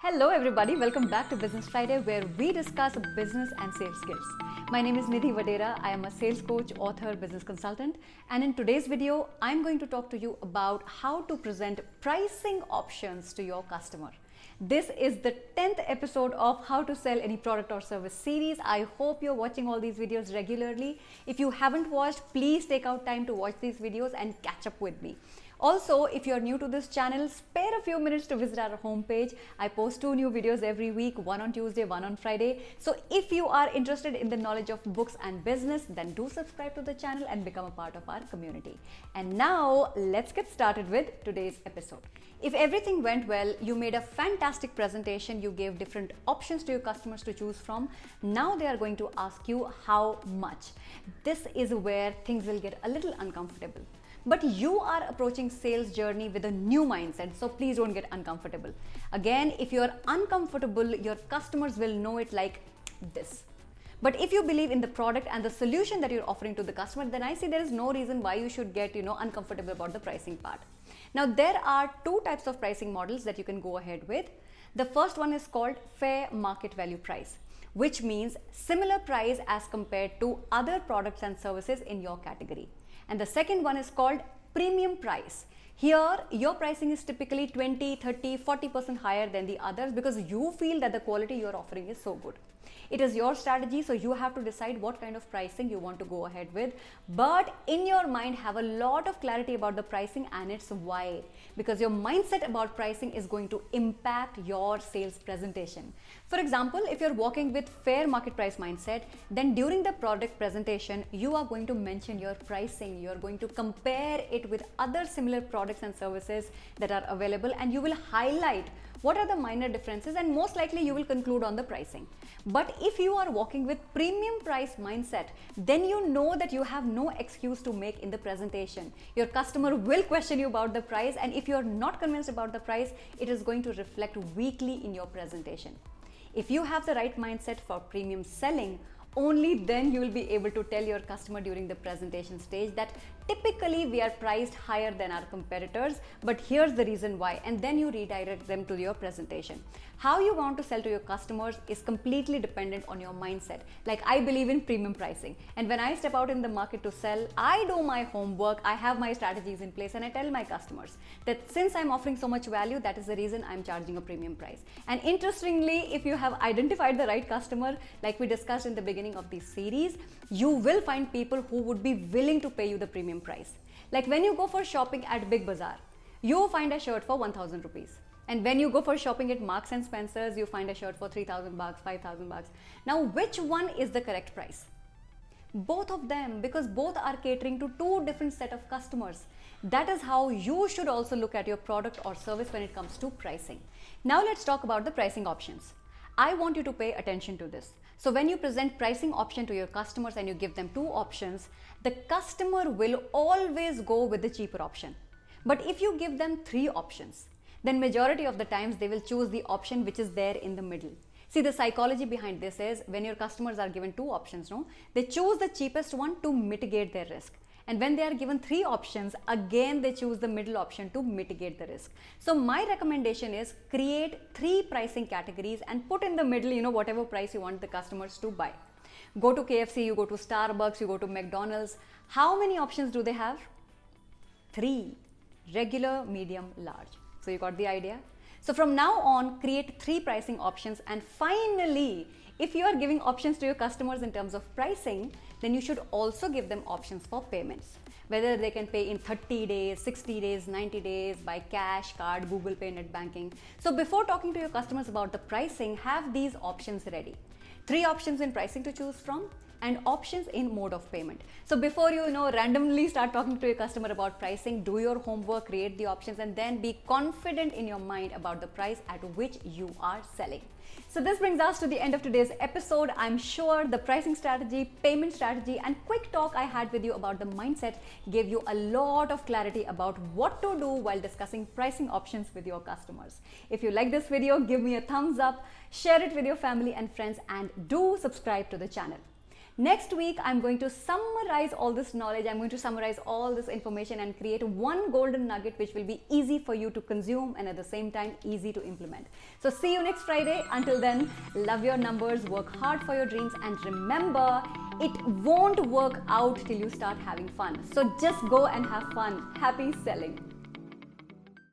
Hello everybody, welcome back to Business Friday where we discuss business and sales skills. My name is Nidhi Vadera. I am a sales coach, author, business consultant, and in today's video, I'm going to talk to you about how to present pricing options to your customer. This is the 10th episode of How to Sell Any Product or Service series. I hope you're watching all these videos regularly. If you haven't watched, please take out time to watch these videos and catch up with me. Also, if you're new to this channel, spare a few minutes to visit our homepage. I post 2 new videos every week, one on Tuesday, one on Friday. So if you are interested in the knowledge of books and business, then do subscribe to the channel and become a part of our community. And now let's get started with today's episode. If everything went well, you made a fantastic presentation, you gave different options to your customers to choose from. Now they are going to ask you how much. This is where things will get a little uncomfortable. But you are approaching sales journey with a new mindset, so please don't get uncomfortable. Again, if you're uncomfortable, your customers will know it like this. But if you believe in the product and the solution that you're offering to the customer, then I see there is no reason why you should get, uncomfortable about the pricing part. Now, there are 2 types of pricing models that you can go ahead with. The first one is called fair market value price, which means similar price as compared to other products and services in your category. And the second one is called premium price. Here, your pricing is typically 20, 30, 40% higher than the others because you feel that the quality you're offering is so good. It is your strategy, so you have to decide what kind of pricing you want to go ahead with. But in your mind, have a lot of clarity about the pricing and its why. Because your mindset about pricing is going to impact your sales presentation. For example, if you're working with fair market price mindset, then during the product presentation, you are going to mention your pricing. You're going to compare it with other similar products and services that are available, and you will highlight what are the minor differences, and most likely you will conclude on the pricing. But if you are working with premium price mindset, then you know that you have no excuse to make in the presentation. Your customer will question you about the price, and if you are not convinced about the price, it is going to reflect weakly in your presentation. If you have the right mindset for premium selling, only then you will be able to tell your customer during the presentation stage that typically we are priced higher than our competitors, but here's the reason why, and then you redirect them to your presentation. How you want to sell to your customers is completely dependent on your mindset. Like, I believe in premium pricing, and when I step out in the market to sell, I do my homework, I have my strategies in place, and I tell my customers that since I'm offering so much value, that is the reason I'm charging a premium price. And interestingly, if you have identified the right customer, like we discussed in the beginning of this series, you will find people who would be willing to pay you the premium price. Like when you go for shopping at Big Bazaar, you find a shirt for 1,000 rupees. And when you go for shopping at Marks and Spencer's, you find a shirt for 3,000 bucks, 5,000 bucks. Now, which one is the correct price? Both of them, because both are catering to 2 different set of customers. That is how you should also look at your product or service when it comes to pricing. Now, let's talk about the pricing options. I want you to pay attention to this. So when you present pricing option to your customers and you give them 2 options, the customer will always go with the cheaper option. But if you give them 3 options, then majority of the times they will choose the option which is there in the middle. See, the psychology behind this is when your customers are given 2 options, they choose the cheapest one to mitigate their risk. And when they are given 3 options, again they choose the middle option to mitigate the risk. So my recommendation is create 3 pricing categories and put in the middle, whatever price you want the customers to buy. Go to KFC, you go to Starbucks, you go to McDonald's. How many options do they have? 3. Regular, medium, large. So you got the idea? So from now on, create 3 pricing options, and finally, if you are giving options to your customers in terms of pricing, then you should also give them options for payments. Whether they can pay in 30 days, 60 days, 90 days, by cash, card, Google Pay, net banking. So before talking to your customers about the pricing, have these options ready. 3 options in pricing to choose from and options in mode of payment. So before you randomly start talking to your customer about pricing, do your homework, create the options, and then be confident in your mind about the price at which you are selling. So this brings us to the end of today's episode. I'm sure the pricing strategy, payment strategy, and quick talk I had with you about the mindset gave you a lot of clarity about what to do while discussing pricing options with your customers. If you like this video, give me a thumbs up, share it with your family and friends, and do subscribe to the channel. Next week, I'm going to summarize all this knowledge. I'm going to summarize all this information and create one golden nugget which will be easy for you to consume and at the same time easy to implement. So see you next Friday. Until then, love your numbers, work hard for your dreams, and remember, it won't work out till you start having fun. So just go and have fun. Happy selling.